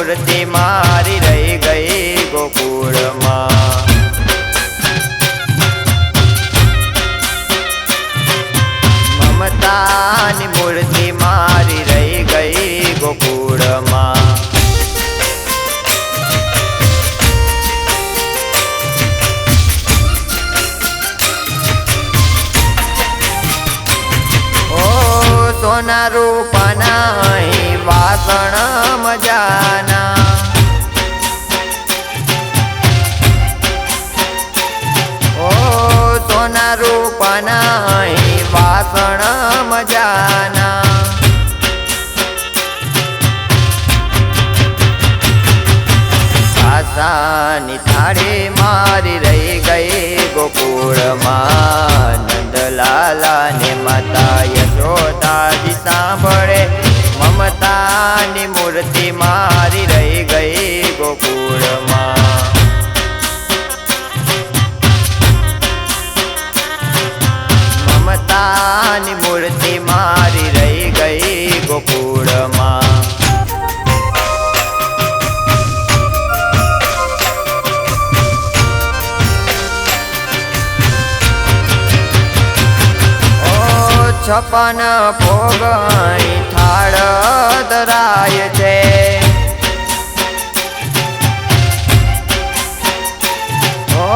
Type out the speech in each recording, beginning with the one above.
મૂર્તિ મારી રહી ગઈ ગોકુળમાં। મમતાની મૂર્તિ મારી રહી ગઈ ગોકુળમાં। સોના રૂપાના અહીં વાસણ મજાના, ઓ સોના રૂપાના અહીં વાસણ મજાના। આશાની થાળી મારી રહી ગઈ ગોકુળમાં। નંદલાલા ને માતા યશોદાજી સાંભળે, મમતાની મૂર્તિ મારી રહી ગઈ ગોકુળમાં। મમતાની મૂર્તિ મારી રહી ગઈ ગોકુળમાં। છપ્પન ભોગ થાળ ધરાય છે, ઓ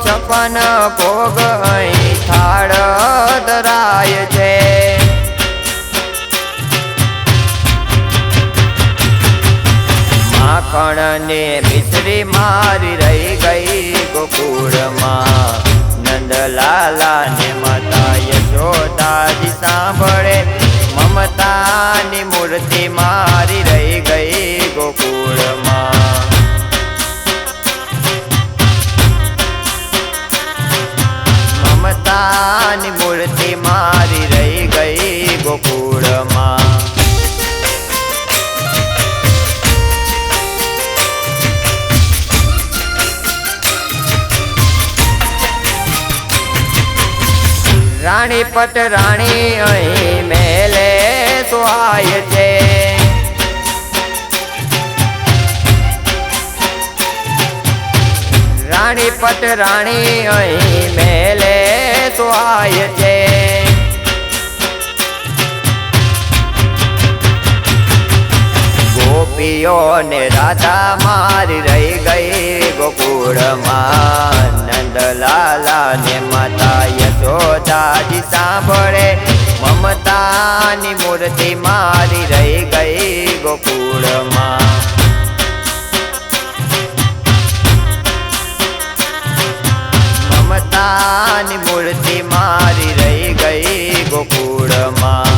છપ્પન ભોગ થાળ ધરાય છે। માખણ ને મિશ્રી મારી રહી ગઈ ગોકુળમાં। નંદલાલા ને માતા યશોદાજી સાંભળે, મમતાની મૂર્તિ મારી રહી ગઈ ગોકુળમાં। મમતાની મૂર્તિ મારી રહી ગઈ ગોકુળમાં। રાણી પટરાણી અહીં મેલે સુહાય છે, રાણી પટરાણી અહીં મેલે સુહાય છે। ગોપીઓને રાધા મારી રહી ગઈ ગોકુળમાં। નંદલાલા ને માતા યશોદાજી સાંભળે, મમતાની મૂર્તિ મારી રહી ગઈ ગોકુળમાં। મમતાની મૂર્તિ મારી રહી ગઈ ગોકુળમાં।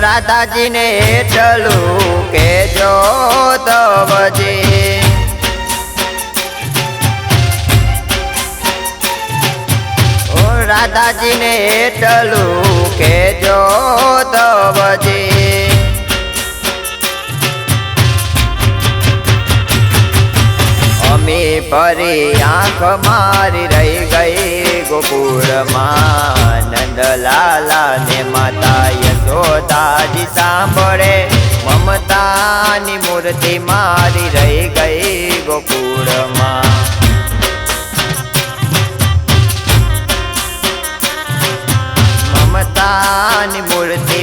રાધાજી ને એટલું કેજો તવજી, ઓ રાધાજી ને એટલું કેજો તવજી। અમી પરી આંખ મારી રહી ગઈ ગોકુળમાં। નંદલાલા ને માતા યશોદાજી સાંભળે, મમતાની મૂર્તિ મારી રહી ગઈ ગોકુળમાં। મમતાની મૂર્તિ